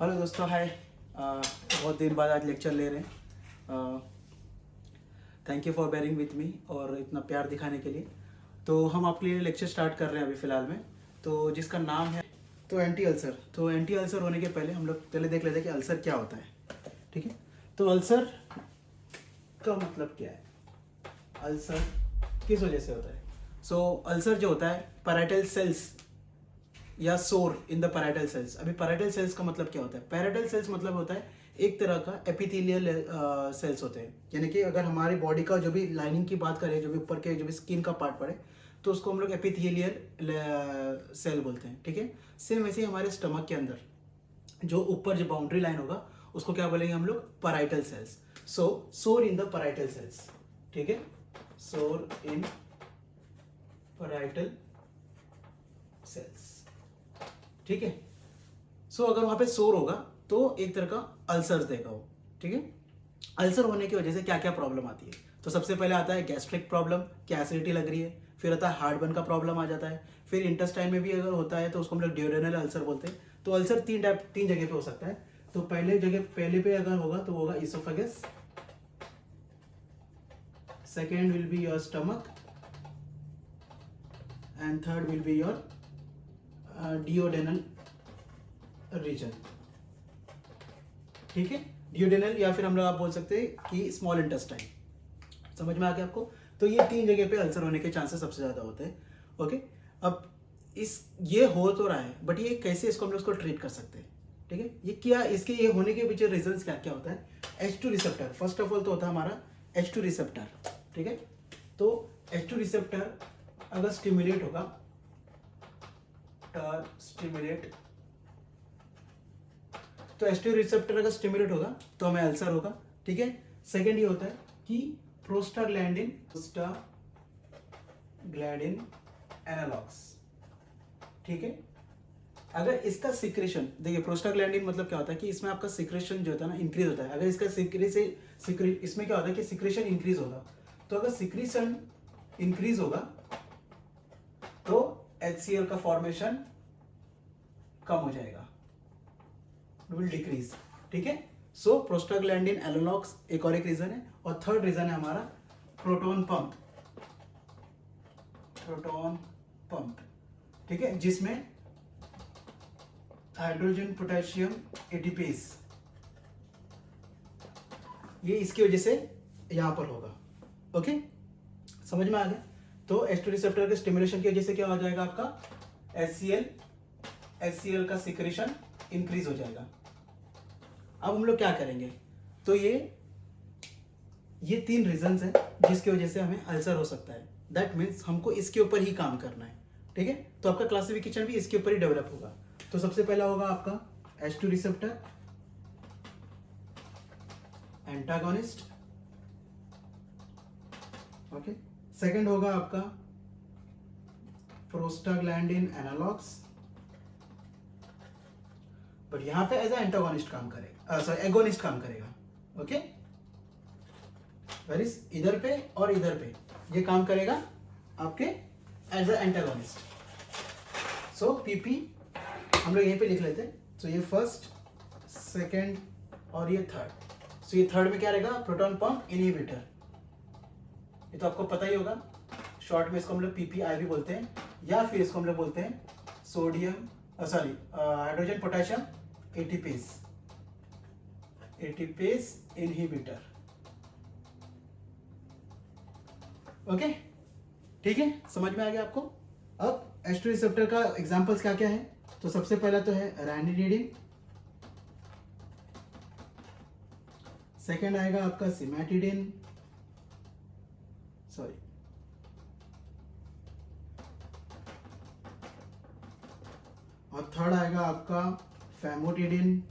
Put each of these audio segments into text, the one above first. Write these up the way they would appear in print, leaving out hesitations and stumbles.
Hello दोस्तों, हाय। बहुत दिन बाद आज लेक्चर ले रहे हैं। Thank you for bearing with me और इतना प्यार दिखाने के लिए। तो हम आपके लिए लेक्चर स्टार्ट कर रहे हैं अभी फ़िलहाल में, तो जिसका नाम है एंटी अल्सर। तो एंटी अल्सर होने के पहले हम लोग पहले देख लेते हैं कि अल्सर क्या होता है। ठीक है, तो अल्सर का मतलब क्या है, अल्सर किस वजह से होता है। अल्सर जो होता है पैराइटल सेल्स या सोर इन द पैराइटल सेल्स। अभी पैराइटल सेल्स का मतलब क्या होता है? पैराइटल सेल्स मतलब होता है एक तरह का एपिथेलियल सेल्स होते हैं, यानी कि अगर हमारी बॉडी का जो भी लाइनिंग की बात करें, जो भी ऊपर के जो भी स्किन का पार्ट पड़े, तो उसको हम लोग एपिथेलियल सेल बोलते हैं। ठीक है, सेम वैसे ही हमारे स्टमक के अंदर जो ऊपर जो बाउंड्री लाइन होगा उसको क्या बोलेंगे हम लोग? Parietal cells. सोर इन द पैराइटल सेल्स। ठीक है, सोर इन पैराइटल सेल्स। ठीक है, अगर वहां पे सोर होगा तो एक तरह का अल्सर देगा वो। ठीक है, अल्सर होने की वजह से क्या क्या प्रॉब्लम आती है? तो सबसे पहले आता है गैस्ट्रिक प्रॉब्लम, क्या एसिडिटी लग रही है। फिर आता है हार्टबर्न का प्रॉब्लम आ जाता है। फिर इंटेस्टाइन में भी अगर होता है तो उसको हम लोग ड्यूरेनल अल्सर बोलते हैं। तो अल्सर तीन जगह पे हो सकता है। तो पहले पे अगर होगा तो होगा oesophagus, second will be your stomach and third will be your duodenal region. ठीक है, डियोडेनल या फिर हम लोग आप बोल सकते हैं कि स्मॉल इंटेस्टाइन। समझ में आ गया आपको? तो ये तीन जगह पे अल्सर होने के चांसेस सबसे ज्यादा होते हैं। ओके, अब ये हो तो रहा है, बट ये कैसे इसको हम लोग उसको ट्रीट कर सकते हैं? ठीक है, ये क्या इसके ये होने के पीछे रीजंस क्या क्या होता है? H2 receptor first of all तो होता है हमारा H2 रिसेप्टर। ठीक है, तो H2 रिसेप्टर अगर स्टिमुलेट होगा, तो H2 रिसेप्टर अगर स्टिमुलेट होगा तो हमें अल्सर होगा। ठीक है, सेकेंड ये होता है कि प्रोस्टाग्लैंडिन एनालॉग्स। ठीक है, अगर इसका सिक्रेशन देखिए, प्रोस्टाग्लैंडिन मतलब क्या होता है कि इसमें आपका सिक्रेशन जो होता है ना इंक्रीज होता है। अगर इसका इसमें क्या होता है कि सिक्रेशन इंक्रीज होगा, तो अगर सिक्रेशन इंक्रीज होगा तो HCl का फॉर्मेशन कम हो जाएगा, विल डिक्रीज। ठीक है, प्रोस्टाग्लैंडिन एनालॉग्स एक और एक रीजन है। और थर्ड रीजन है हमारा प्रोटॉन पंप। ठीक है, जिसमें हाइड्रोजन पोटेशियम एटीपेस, ये इसकी वजह से यहां पर होगा। ओके, समझ में आ गया? तो H2 रिसेप्टर के स्टिमुलेशन की वजह से क्या हो जाएगा? आपका HCl का सिक्रेशन इंक्रीज हो जाएगा। अब हम लोग क्या करेंगे? तो ये तीन रीजंस हैं जिसकी वजह से हमें अल्सर हो सकता है। दैट मीन्स हमको इसके ऊपर ही काम करना है। ठीक है, तो आपका क्लासिफिकेशन भी इसके ऊपर ही डेवलप होगा। तो सबसे पहला होगा आपका H2 receptor antagonist. Okay, second होगा आपका प्रोस्टाग्लैंडिन एनालॉग्स, बट यहां पे एज ए एंटागोनिस्ट काम करेगा, सॉरी एगोनिस्ट काम करेगा। ओके, वेरिस इधर पे और इधर पे ये काम करेगा आपके एज ए एंटागोनिस्ट। पीपी हम लोग यहीं पे लिख लेते हैं। ये फर्स्ट, सेकंड और ये थर्ड। ये थर्ड में क्या रहेगा? Proton pump inhibitor. ये तो आपको पता ही होगा, शॉर्ट में इसको हम लोग PPI भी बोलते हैं, या फिर इसको हम लोग बोलते हैं hydrogen potassium ATPase inhibitor. Okay, ठीक है, समझ में आ गया आपको? अब H2 रिसेप्टर का एग्जांपल्स क्या क्या है? तो सबसे पहला तो है रैनिडिडिन, सेकंड आएगा आपका सिमेटिडिन, और थर्ड आएगा आपका फैमोटिडिन।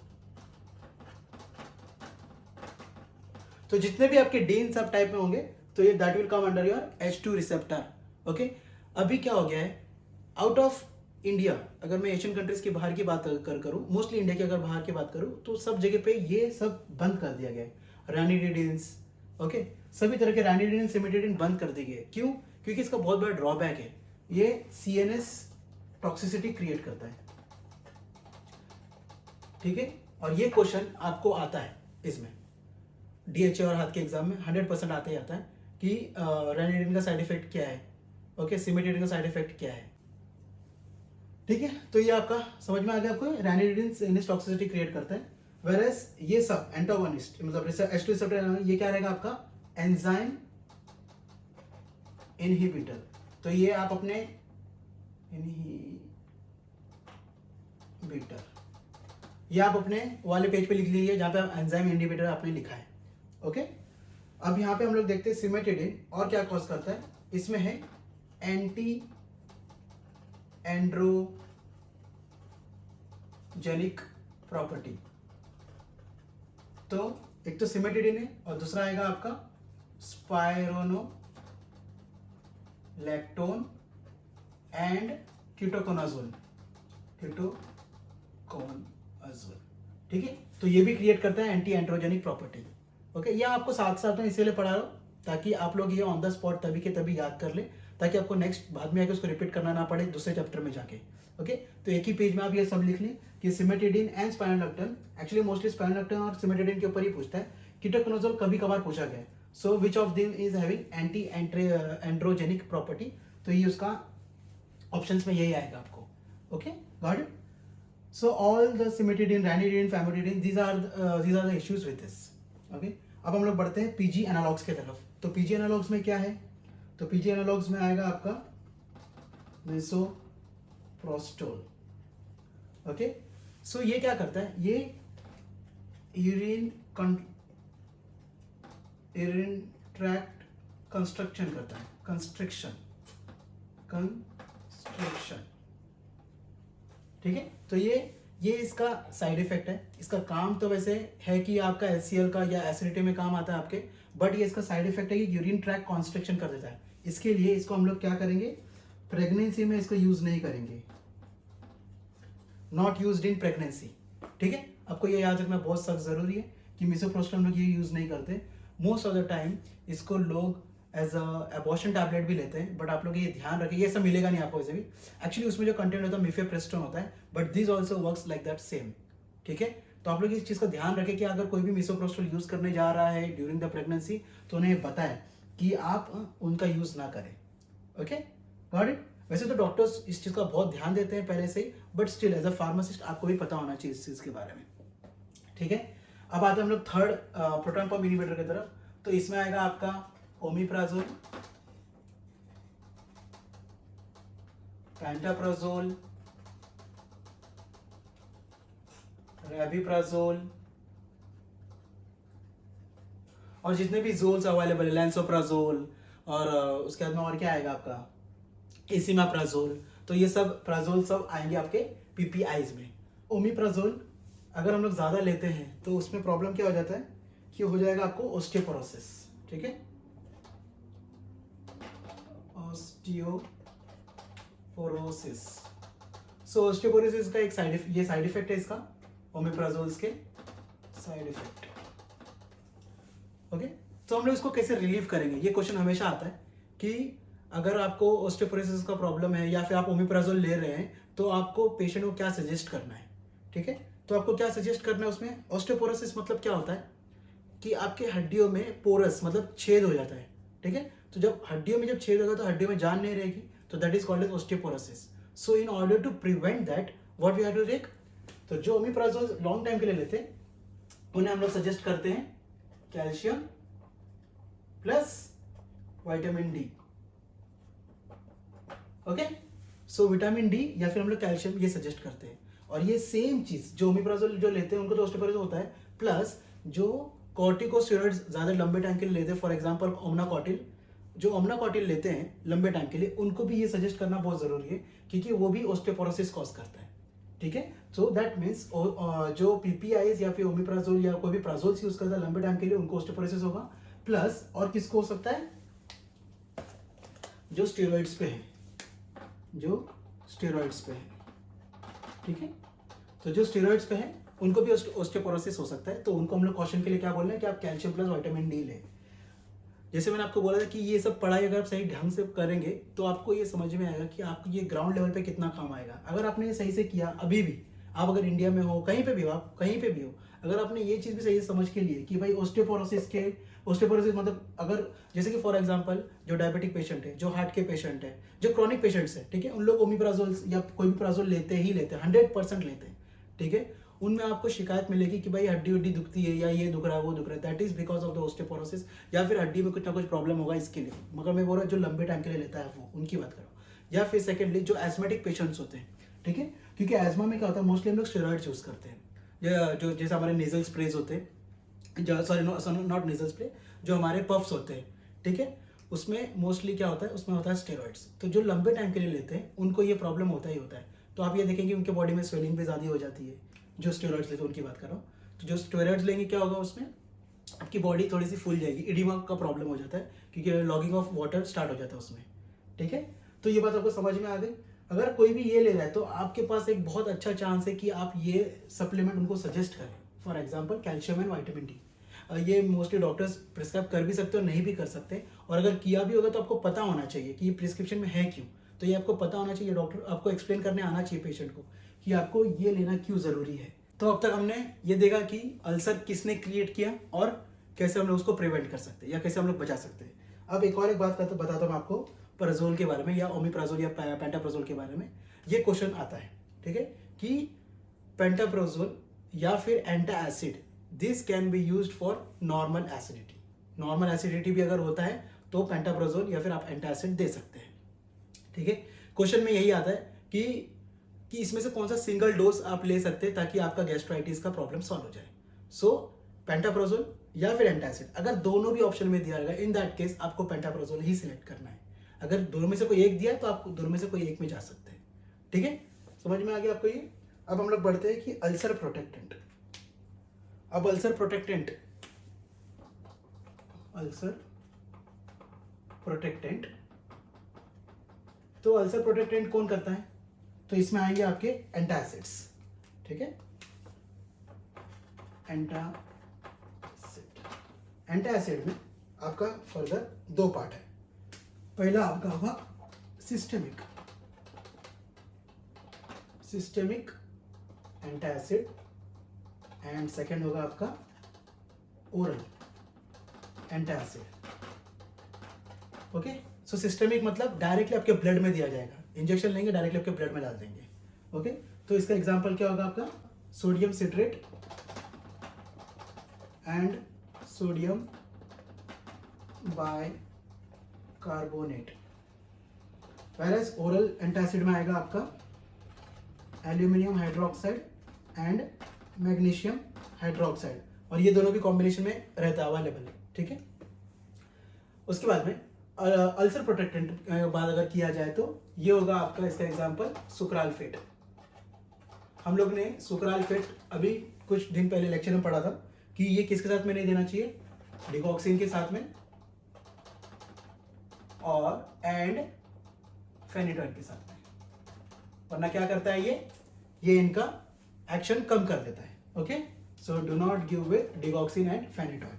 तो जितने भी आपके डी इन सब टाइप में होंगे तो ये that will come under your H2 receptor. Okay, अभी क्या हो गया है, आउट ऑफ इंडिया अगर मैं एशियन कंट्रीज के बाहर की बात करूं, मोस्टली इंडिया के अगर बाहर की बात करूं, तो सब जगह पे ये सब बंद कर दिया गया है। रैनिडिडिन्स, ओके, सभी तरह के रैनिडिडिन सिमेटिडिन बंद कर दिए गए। क्यों? क्योंकि इसका बहुत बड़ा ड्रॉबैक है, ये CNS टॉक्सिसिटी क्रिएट करता है। ठीक है, और ये क्वेश्चन आपको आता है इसमें DHA और हाथ के एग्जाम में 100% आता ही आता है कि रेनिडिन का साइड इफेक्ट क्या है, ओके, सिमेटिडिन का साइड इफेक्ट क्या है। ठीक है, तो ये आपका समझ में आ गया आपको, रेनिडिन सिनिस टॉक्सिसिटी क्रिएट करता है, वेरएस ये सब एंटागोनिस्ट मतलब H2 रिसेप्टर ये क्या रहेगा आपका एंजाइम इनहिबिटर। तो ये आप अपने इनहिबिटर ये आप अपने वाले पेज पे लिख लीजिए जहां पे एंजाइम इनहिबिटर आपने लिखा है, ओके। अब यहाँ पे हम लोग देखते हैं सिमेटिडिन और क्या कॉज करता है, इसमें है एंटी एंड्रोजेनिक प्रॉपर्टी। तो एक तो सिमेटिडिन है और दूसरा आएगा आपका स्पाइरोनोलैक्टोन एंड कीटोकोनाजोल। ठीक है, तो ये भी क्रिएट करता है एंटी एंड्रोजेनिक प्रॉपर्टी, ओके। ये आपको साथ साथ में इसीलिए पढ़ा रहा हूं ताकि आप लोग ये ऑन द स्पॉट तभी के तभी याद कर ले, ताकि आपको नेक्स्ट बाद में आके उसको रिपीट करना ना पड़े दूसरे चैप्टर में जाके, ओके। तो एक ही पेज में आप ये सब लिख लें कि cimetidine and spironolactone, actually mostly spironolactone और सिमेटिडिन के ऊपर ही पूछता है, कीटोकोनाजोल कभी कभार पूछा गया है। So which of them is having anti androgenic property, तो ये उसका ऑप्शंस में यही आएगा आपको, okay, got it. So all the cimetidine, ranitidine, famotidine, these are the issues with this. Okay. अब हम लोग बढ़ते हैं PG एनालॉग्स के तरफ। तो PG एनालॉग्स में क्या है, तो PG एनालॉग्स में आएगा आपका मिसोप्रोस्टोल, ओके। सो ये क्या करता है, ये यूरिन ट्रैक्ट कंस्ट्रक्शन करता है, कंस्ट्रिक्शन, ठीक है। तो ये इसका साइड इफेक्ट है। इसका काम तो वैसे है कि आपका HCl का या एसिडिटी में काम आता है आपके, बट ये इसका साइड इफेक्ट है कि यूरिन ट्रैक कॉन्स्ट्रिक्शन कर देता है। इसके लिए इसको हम लोग क्या करेंगे, प्रेगनेंसी में इसको यूज नहीं करेंगे, नॉट यूज्ड इन प्रेगनेंसी, ठीक है। आपको ये याद रखना बहुत सख्त जरूरी है कि मिसोप्रोस्टोल हम लोग ये यूज नहीं करते। मोस्ट ऑफ द टाइम इसको लोग एज अबॉर्शन टैबलेट भी लेते हैं, बट आप लोग ये ध्यान रखें, ये सब मिलेगा नहीं आपको वैसे भी। एक्चुअली उसमें जो कंटेंट होता है मिफेप्रेस्टोन होता है, but this also works like that same, ठीक है। तो आप लोग इस चीज़ का ध्यान रखें कि अगर कोई भी मिसोप्रोस्टोल यूज करने जा रहा है ड्यूरिंग द प्रेगनेंसी तो उन्हें बताएं कि आप उनका यूज ना करें, ओके, गॉट इट। वैसे तो डॉक्टर्स इस चीज़ का बहुत ध्यान देते हैं पहले से ही, but still as a pharmacist आपको भी पता होना चाहिए इस चीज़ के बारे में, ठीक है। अब आते हैं हम लोग थर्ड प्रोटॉन पंप इनहिबिटर की तरफ। तो इसमें आएगा आपका ओमिप्राजोल, पैंटाप्राजोल, रैबिप्राजोल और जितने भी जोल्स अवेलेबल है, लैंसोप्राजोल और उसके बाद में और क्या आएगा आपका एसिमाप्राजोल। तो ये सब प्राजोल सब आएंगे आपके PPIs में। ओमिप्राजोल अगर हम लोग ज़्यादा लेते हैं तो उसमें प्रॉब्लम क्या हो जाता है कि हो जाएगा आपको ऑस्टियोपोरोसिस, ठीक है, ऑस्टियोपोरोसिस। सो ऑस्टियोपोरोसिस का एक साइड इफेक्ट है इसका, ओमिप्राजोल्स के साइड इफेक्ट, ओके। तो हम लोग इसको कैसे रिलीव करेंगे, ये क्वेश्चन हमेशा आता है कि अगर आपको ऑस्टियोपोरोसिस का प्रॉब्लम है या फिर आप ओमिप्राजोल ले रहे हैं तो आपको पेशेंट को क्या सजेस्ट करना है, ठीक है। तो आपको क्या सजेस्ट करना है उसमें, ऑस्टियोपोरोसिस मतलब क्या होता है कि आपके हड्डियों में पोरस मतलब छेद हो जाता है, ठीक है। तो जब हड्डियों में छेद होगा तो हड्डियों में जान नहीं रहेगी, तो that is called as osteoporosis. So in order to prevent that what we have to take, तो जो ओमिप्राजोल लॉन्ग टाइम के लिए लेते हैं उन्हें हम लोग सजेस्ट करते हैं calcium plus vitamin D, okay. So vitamin D या फिर हम लोग कैल्शियम ये सजेस्ट करते हैं। और ये सेम चीज जो ओमिप्राजोल जो लेते हैं उनको तो ऑस्टियोपोरोसिस होता है, प्लस जो कॉर्टिकोस्टेरॉइड्स ज्यादा लंबे टाइम के लिए लेते हैं, फॉर एग्जांपल ओमनाकॉटिल, जो ओमनाकॉटिल लेते हैं लंबे टाइम के लिए उनको भी ये सजेस्ट करना बहुत जरूरी है क्योंकि वो भी ऑस्टियोपोरोसिस कॉज करता है, ठीक है। सो दैट मीन्स जो PPIs या फिर ओमिप्राजोल या कोई भी प्राजोल्स यूज करता है लंबे टाइम के लिए उनको ऑस्टियोपोरोसिस होगा, प्लस और किसको हो सकता है, जो स्टेरॉइड्स पे है, ठीक है। तो जो स्टेरॉइड्स पे है उनको भी ऑस्टियोपोरोसिस हो सकता है, तो उनको हम लोग कॉशन के लिए क्या बोल रहे हैं कि आप कैल्शियम प्लस विटामिन डी लें। जैसे मैंने आपको बोला था कि ये सब पढ़ाई अगर आप सही ढंग से करेंगे तो आपको ये समझ में आएगा कि आपको ये ग्राउंड लेवल पे कितना काम आएगा। अगर आपने ये सही से किया अभी भी, आप अगर इंडिया में हो, कहीं पे भी हो, आप कहीं पे भी हो, अगर आपने ये चीज़ भी सही से समझ के लिए कि भाई ओस्टियोपोरोसिस मतलब अगर जैसे कि फॉर एग्जांपल जो डायबिटिक पेशेंट है, जो हार्ट के पेशेंट है, जो क्रॉनिक पेशेंट्स है, ठीक है, उन लोग ओमिप्राजोल या कोई भी प्राजोल लेते ही लेते हैं, 100% लेते हैं, ठीक है। उनमें आपको शिकायत मिलेगी कि भाई हड्डी उड्डी दुखती है या ये दुख रहा है वो दुख रहा है, that is because of the osteoporosis, या फिर हड्डी में कुछ ना कुछ प्रॉब्लम होगा इसके लिए। मगर मैं बोल रहा हूँ जो लंबे टाइम के लिए लेता है वो, उनकी बात करो। या फिर सेकेंडली जो एस्मेटिक पेशेंट्स होते हैं, ठीक है, क्योंकि एजमा में क्या होता है, मोस्टली हम लोग स्टेरॉइड यूज करते हैं, जो जैसे हमारे नेजल स्प्रेज होते हैं, सॉरी नॉट नेजल स्प्रे, जो हमारे पफ्स होते हैं, ठीक है, उसमें मोस्टली क्या होता है, उसमें होता है स्टेरॉइड्स। तो जो लंबे टाइम के लिए लेते हैं उनको ये प्रॉब्लम होता ही होता है। तो आप ये देखेंगे उनके बॉडी में स्वेलिंग भी ज़्यादा हो जाती है, जो स्टेरॉइड्स लेते हैं उनकी बात कर रहा हूँ। तो जो स्टेरॉइड्स लेंगे क्या होगा, उसमें आपकी बॉडी थोड़ी सी फूल जाएगी, इडिमा का प्रॉब्लम हो जाता है, क्योंकि लॉगिंग ऑफ वाटर स्टार्ट हो जाता है उसमें, ठीक है। तो ये बात आपको समझ में आ गई। अगर कोई भी ये ले रहा है तो आपके पास एक बहुत अच्छा चांस है कि आप ये सप्लीमेंट उनको सजेस्ट करें। For example calcium and vitamin D, ये मोस्टली डॉक्टर्स प्रिस्क्राइब कर भी सकते हो, नहीं भी कर सकते, और अगर किया भी होगा तो आपको पता होना चाहिए कि ये प्रिस्क्रिप्शन में है क्यों। तो ये आपको पता होना चाहिए, डॉक्टर आपको एक्सप्लेन करने आना चाहिए पेशेंट को कि आपको ये लेना क्यों ज़रूरी है। तो अब तक हमने ये देखा कि अल्सर किसने क्रिएट किया और कैसे हम लोग उसको प्रिवेंट कर सकते हैं या कैसे हम लोग बचा सकते हैं। अब एक और एक बात बताता हूँ आपको प्राजोल के बारे में, या ओमिप्राजोल या पेंटाप्राजोल के बारे में। ये क्वेश्चन आता है, ठीक है, कि पेंटाप्राजोल या फिर antacid, this can be used for normal acidity. Normal acidity भी अगर होता है तो पेंटाप्राजोल या फिर आप एंटा एसिड दे सकते हैं, ठीक है। क्वेश्चन में यही आता है कि इसमें से कौन सा सिंगल डोज आप ले सकते हैं ताकि आपका गैस्ट्राइटिस का प्रॉब्लम सॉल्व हो जाए। सो पेंटाप्राजोल या फिर एंटा एसिड, अगर दोनों भी ऑप्शन में दिया रहेगा, इन दैट केस आपको पेंटाप्राजोल ही सिलेक्ट करना है। अगर दोनों में से कोई एक दिया तो आप दोनों में से कोई एक में जा सकते हैं, ठीक है। समझ में आ गया आपको ये। अब हम लोग बढ़ते हैं कि अल्सर प्रोटेक्टेंट। अब अल्सर प्रोटेक्टेंट तो अल्सर प्रोटेक्टेंट कौन करता है, तो इसमें आएंगे आपके एंटासिड्स, ठीक है। एंटासिड में आपका फर्दर दो पार्ट है। पहला आपका होगा सिस्टेमिक एंटासिड, एंड सेकेंड होगा आपका ओरल एंटासिड। ओके, सो सिस्टेमिक मतलब डायरेक्टली आपके ब्लड में दिया जाएगा, इंजेक्शन लेंगे डायरेक्टली आपके ब्लड में डाल देंगे। ओके, तो इसका एग्जांपल क्या होगा आपका, sodium citrate and sodium bicarbonate. whereas oral antacid में आएगा आपका aluminium hydroxide and magnesium hydroxide, और ये दोनों भी कॉम्बिनेशन में रहता है, अवेलेबल है, ठीक है। उसके बाद में अल्सर प्रोटेक्टेंट बात अगर किया जाए तो ये होगा आपका, इसका एग्जांपल सुक्रालफेट। हम लोग ने सुक्रालफेट अभी कुछ दिन पहले लेक्चर में पढ़ा था कि ये किसके साथ में नहीं देना चाहिए, डिगॉक्सिन के साथ में और एंड फेनिटॉइड के साथ में, वरना क्या करता है ये इनका एक्शन कम कर देता है। Okay, so do not give with digoxin and phenytoin,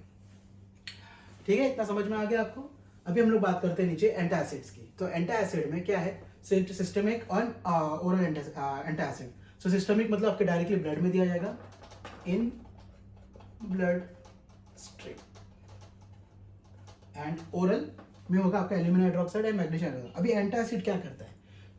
ठीक है। इतना समझ में आ गया आपको। अभी हम लोग बात करते हैं नीचे एंटासिड्स की। तो एंटासिड में क्या है, सिस्टेमिक और ओरल एंटासिड। सो सिस्टेमिक मतलब आपके डायरेक्टली ब्लड में दिया जाएगा, in blood stream, and oral में होगा आपका aluminium hydroxide and magnesium hydroxide. अभी एंटासिड क्या करता है,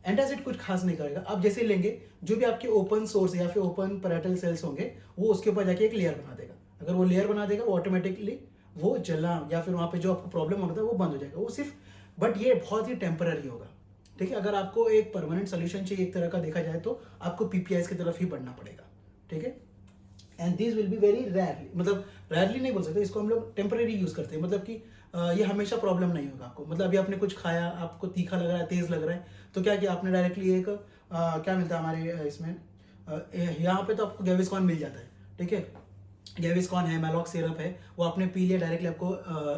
एंटासिड कुछ खास नहीं करेगा। आप जैसे लेंगे, जो भी आपके ओपन सोर्स या फिर ओपन पैरेटल सेल्स होंगे वो उसके ऊपर जाके एक लेयर बना देगा। अगर वो लेयर बना देगा वो ऑटोमेटिकली वो जलना या फिर वहाँ पे जो आपको प्रॉब्लम होता है वो बंद हो जाएगा। वो सिर्फ, बट ये बहुत ही टेम्पररी होगा, ठीक है। अगर आपको एक परमानेंट सोल्यूशन चाहिए एक तरह का देखा जाए तो आपको पीपीआईज की तरफ ही बढ़ना पड़ेगा, ठीक है। And this will be very rarely, मतलब रेयरली नहीं बोल सकते, इसको हम लोग टेम्पररी यूज करते हैं, मतलब कि ये हमेशा प्रॉब्लम नहीं होगा आपको। मतलब अभी आपने कुछ खाया, आपको तीखा लग रहा है, तेज लग रहा है, तो क्या किया आपने, डायरेक्टली एक क्या मिलता है हमारे इसमें, यहाँ पे तो आपको गैविस्कॉन मिल जाता है, ठीक है। गैविस्कॉन है, मैलॉक्स सिरप है, वो आपने पी लिया, डायरेक्टली आपको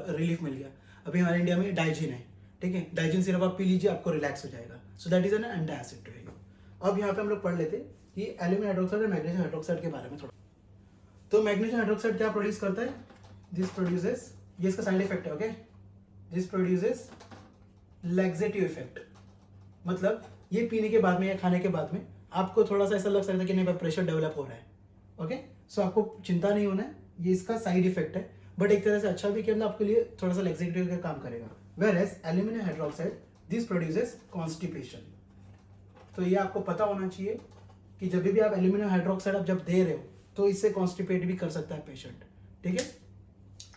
रिलीफ मिल गया। अभी हमारे इंडिया में डाइजिन है, ठीक है, डाइजिन सिरप आप पी लीजिए, आपको रिलैक्स हो जाएगा। So that is an antacid to you. अब यहाँ पे हम लोग पढ़ लेते कि एल्यूमिनियम हाइड्रोक्साइड और मैग्नीशियम हाइड्रोक्साइड के बारे में थोड़ा। तो मैग्नीशियम हाइड्रोक्साइड क्या प्रोड्यूस करता है, दिस प्रोड्यूसेस, ये इसका साइड इफेक्ट है, okay, this produces laxative effect. मतलब ये पीने के बाद में या खाने के बाद में आपको थोड़ा सा ऐसा लग सकता है कि नहीं प्रेशर डेवलप हो रहा है। ओके, सो आपको चिंता नहीं होना है, ये इसका साइड इफेक्ट है, बट एक तरह से अच्छा भी, कि मतलब आपके लिए थोड़ा सा लैक्सेटिव का काम करेगा। Whereas aluminium hydroxide this produces constipation. तो ये आपको पता होना चाहिए कि जब भी आप एल्यूमिनियम हाइड्रोक्साइड आप जब दे रहे हो तो इससे कॉन्स्टिपेट भी कर सकता है पेशेंट। ठीक है,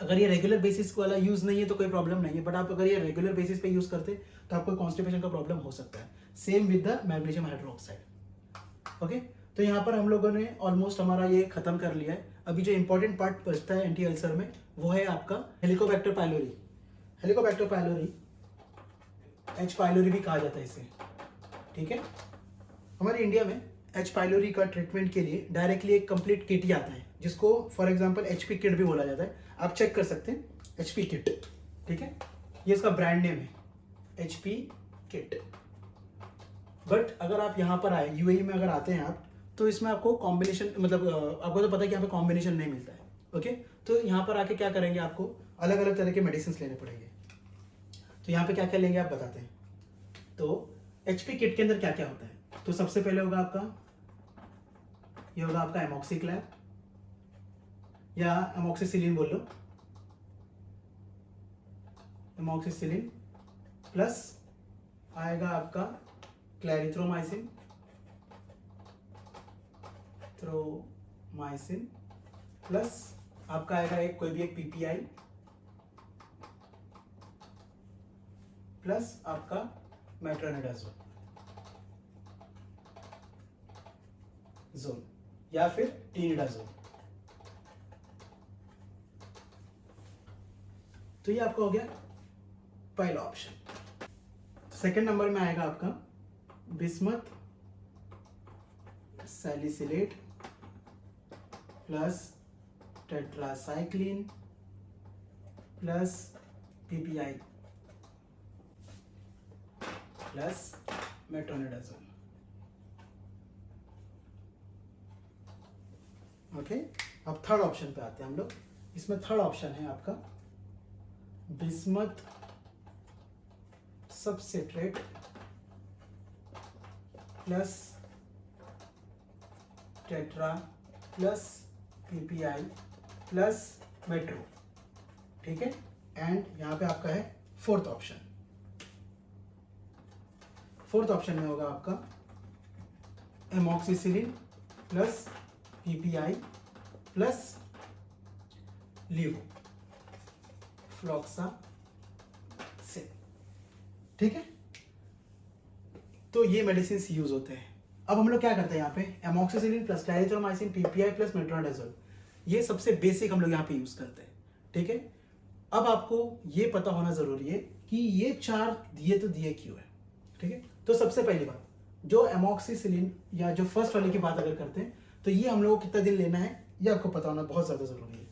अगर ये रेगुलर बेसिस वाला यूज नहीं है तो कोई प्रॉब्लम नहीं है, बट आप अगर ये रेगुलर बेसिस पे यूज करते तो आपको कॉन्स्टिपेशन का प्रॉब्लम हो सकता है। Same with the magnesium hydroxide. Okay, तो यहाँ पर हम लोगों ने ऑलमोस्ट हमारा ये खत्म कर लिया है। अभी जो इंपॉर्टेंट पार्ट बचता है एंटी अल्सर में वो है आपका Helicobacter pylori. Helicobacter pylori, H pylori भी कहा जाता है इसे। ठीक है, हमारे इंडिया में एच पाइलोरी का ट्रीटमेंट के लिए डायरेक्टली एक कंप्लीट किट ही आता है, जिसको फॉर एग्जांपल एचपी किट भी बोला जाता है। आप चेक कर सकते हैं एचपी किट। ठीक है, ये इसका ब्रांड नेम है एचपी किट। बट अगर आप यहाँ पर आए यूएई में अगर आते हैं आप, तो इसमें आपको कॉम्बिनेशन, मतलब आपको तो पता है कि यहाँ पे कॉम्बिनेशन नहीं मिलता है। ओके, तो यहाँ पर आके क्या करेंगे, आपको अलग अलग तरह के मेडिसिन लेने पड़ेंगे। तो यहाँ पे क्या क्या लेंगे आप बताते हैं। तो एचपी किट के अंदर क्या क्या होता है, तो सबसे पहले होगा आपका, ये होगा आपका एमॉक्सिक्लैब या एमॉक्सिसिलिन बोल लो, एमॉक्सिसिलिन प्लस आएगा आपका क्लैरिथ्रोमाइसिन, थ्रोमाइसिन प्लस आपका आएगा एक कोई भी एक पीपीआई प्लस आपका मेट्रोनिडाजोल जोन या फिर टीनिडाजोल। तो ये आपका हो गया पहला ऑप्शन। सेकंड नंबर में आएगा आपका bismuth salicylate plus tetracycline plus PPI plus metronidazole. Okay, अब थर्ड ऑप्शन पे आते हैं हम लोग। इसमें थर्ड ऑप्शन है आपका bismuth subcitrate plus tetra plus PPI plus metro. ठीक है, एंड यहाँ पे आपका है फोर्थ ऑप्शन। फोर्थ ऑप्शन में होगा आपका एमॉक्सिसिलिन प्लस पीपीआई प्लस लीवो फ्लॉक्सासिन। ठीक है, तो ये मेडिसिन यूज होते हैं। अब हम लोग क्या करते हैं यहाँ पे, amoxicillin plus clarithromycin PPI plus metronidazole, ये सबसे बेसिक हम लोग यहाँ पे यूज करते हैं। ठीक है, अब आपको ये पता होना जरूरी है कि ये चार दिए तो दिए क्यों है। ठीक है, तो सबसे पहली बात, जो एमॉक्सिसिलिन या जो फर्स्ट वाले की बात अगर करते हैं, तो ये हम लोगों को कितना दिन लेना है ये आपको पता होना बहुत ज्यादा जरूरी है।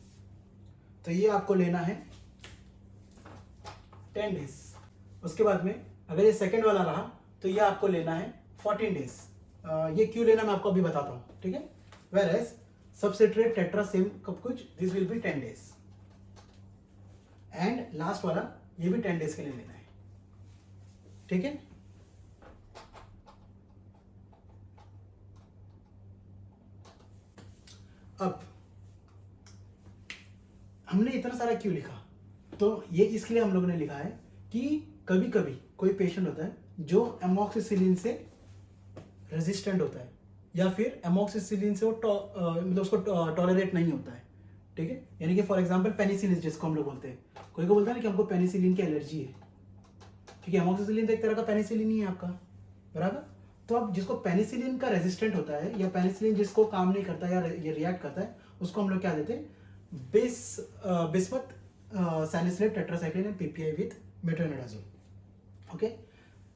तो ये आपको लेना है 10 डेज। उसके बाद में अगर ये सेकंड वाला रहा तो ये आपको लेना है 14 डेज। ये क्यों लेना मैं आपको अभी बताता हूँ। ठीक है, वेयर एज सबसिट्रेट टेट्रा सेम कब कुछ this will be 10 days and last वाला ये भी 10 डेज के लिए लेना है। ठीक है, अब हमने इतना सारा क्यों लिखा, तो ये इसके लिए हम लोगों ने लिखा है कि कभी कभी कोई पेशेंट होता है जो एमॉक्सिसिलिन से रेजिस्टेंट होता है या फिर एमॉक्सिसिलिन से वो मतलब उसको टॉलरेट नहीं होता है। ठीक है, यानी कि फॉर एग्जांपल पेनिसिलिन जिसको हम लोग बोलते हैं, कोई को बोलता है ना कि हमको पेनिसिलिन की एलर्जी है। ठीक है, एमॉक्सिसिलिन तो एक तरह का पेनिसिलिन ही है आपका, बराबर। तो अब जिसको पेनिसिलिन का रेजिस्टेंट होता है या पेनिसिलिन जिसको काम नहीं करता या ये रिएक्ट करता है, उसको हम लोग क्या देते हैं, bismuth salicylate tetracycline and PPI with metronidazole. Okay,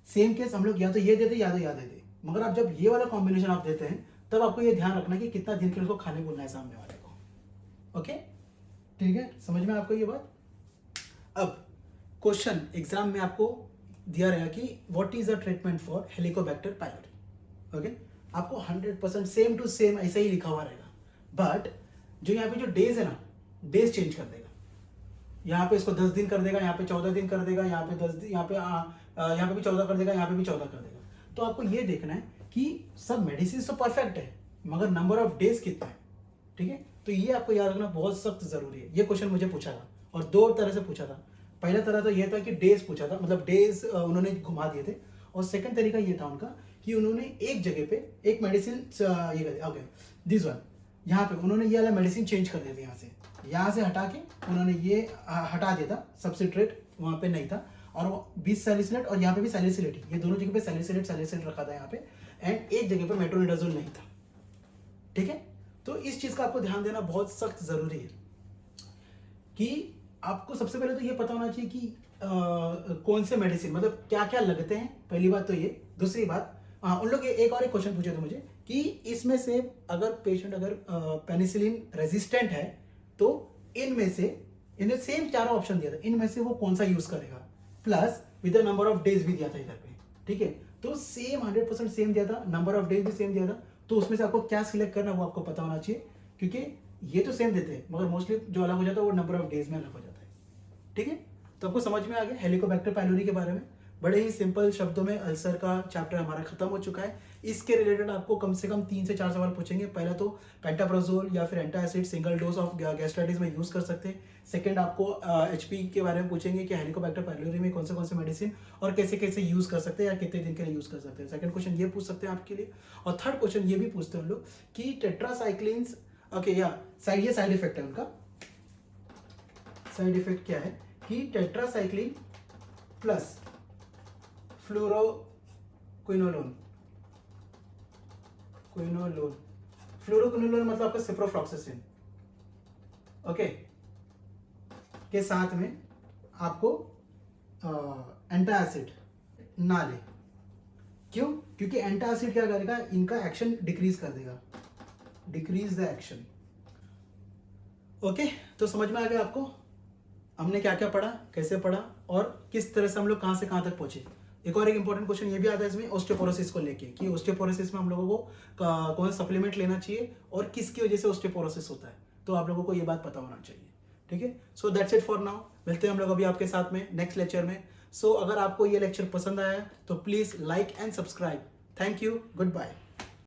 same case हम लोग या तो ये देते या तो या देते, मगर आप जब ये वाला कॉम्बिनेशन आप देते हैं तब आपको ये ध्यान रखना कि कितना दिन के लिए उसको खाने बोलना है सामने वाले को। ओके, ठीक है, समझ में आपको ये बात। अब क्वेश्चन एग्जाम में आपको दिया रहेगा कि what is the treatment for Helicobacter pylori. Okay, आपको 100% सेम टू सेम ऐसा ही लिखा हुआ रहेगा, बट जो यहाँ पे जो डेज है ना, डेज चेंज कर देगा। यहाँ पे इसको 10 दिन कर देगा, यहाँ पे 14 दिन कर देगा, यहाँ पे 10 दिन, यहाँ पे भी 14 कर देगा, यहाँ पे भी 14 कर देगा। तो आपको ये देखना है कि सब मेडिसिन तो परफेक्ट है मगर नंबर ऑफ डेज कितना है, ठीक है। तो ये आपको याद रखना बहुत सख्त जरूरी है। ये क्वेश्चन मुझे पूछा था और दो तरह से पूछा था। पहला तरह तो ये था कि डेज पूछा था, मतलब डेज उन्होंने घुमा दिए थे, और सेकंड तरीका ये था उनका कि उन्होंने एक जगह पे एक मेडिसिन ये कर ओके दिस वन, यहाँ पे उन्होंने ये वाला मेडिसिन चेंज कर दिया था, यहाँ से हटा के उन्होंने ये हटा दिया था, सब्सिट्रेट वहाँ पे नहीं था, और वो 20 सैलिसिलेट और यहाँ पे भी सैलिसिलेट ही, ये दोनों जगह पे सैलिसिलेट रखा था यहाँ पे, एंड एक जगह पे मेट्रोनिडाजोल नहीं था, ठीक है। तो इस चीज का आपको ध्यान देना बहुत सख्त जरूरी है कि आपको सबसे पहले तो ये पता होना चाहिए कि कौन से मेडिसिन मतलब क्या क्या लगते हैं, पहली बात तो ये। दूसरी बात, उन लोग एक और एक क्वेश्चन पूछे थे मुझे कि इसमें से अगर पेशेंट अगर पेनिसिलिन रेजिस्टेंट है तो इनमें से इन्हें सेम चारों ऑप्शन दिया था, इनमें से वो कौन सा यूज करेगा, plus with the number of days भी दिया था इधर पे, ठीक है। तो सेम 100% सेम दिया था, नंबर ऑफ डेज भी सेम दिया था, तो उसमें से आपको क्या सिलेक्ट करना है वो आपको पता होना चाहिए, क्योंकि ये तो सेम देते हैं मगर मोस्टली जो अलग हो जाता है वो नंबर ऑफ डेज में अलग हो जाता है, ठीक है। तो आपको समझ में आ गया हेलिकोबैक्टर पाइलोरी के बारे में। बड़े ही सिंपल शब्दों में अल्सर का चैप्टर हमारा खत्म हो चुका है। इसके रिलेटेड आपको कम से कम 3 से 4 सवाल पूछेंगे। पहला तो पेंटाप्राजोल या फिर antacid single dose of gastritis में यूज कर सकते हैं। सेकंड आपको एचपी के बारे में पूछेंगे कि हेलिकोबैक्टर पाइलोरी में कौन से मेडिसिन और कैसे कैसे यूज कर सकते हैं या कितने दिन के लिए यूज कर सकते हैं। सेकंड क्वेश्चन ये पूछ सकते हैं आपके लिए। और थर्ड क्वेश्चन ये भी पूछते हैं हम लोग कि टेट्रासाइक्लिन्स ओके या ये साइड इफेक्ट है उनका। साइड इफेक्ट क्या है कि टेट्रासाइक्लिन प्लस फ्लोरोक्विनोलोन फ्लोरोक्विनोलोन मतलब आपका सिप्रोफ्लॉक्सासिन ओके के साथ में आपको एंटासिड ना ले। क्यों? क्योंकि एंटासिड क्या करेगा, इनका एक्शन डिक्रीज कर देगा, डिक्रीज द एक्शन। ओके, तो समझ में आ गया आपको हमने क्या क्या पढ़ा, कैसे पढ़ा और किस तरह से हम लोग कहां से कहां तक पहुंचे। एक और एक इंपॉर्टेंट क्वेश्चन ये भी आता है इसमें ऑस्टियोपोरोसिस को लेके कि ऑस्टियोपोरोसिस में हम लोगों को कौन सा सप्लीमेंट लेना चाहिए और किसकी वजह से ऑस्टियोपोरोसिस होता है, तो आप लोगों को ये बात पता होना चाहिए, ठीक है। So that's it for now. मिलते हैं हम लोग अभी आपके साथ में नेक्स्ट लेक्चर में। सो अगर आपको ये लेक्चर पसंद आया तो please like and subscribe. Thank you, good bye.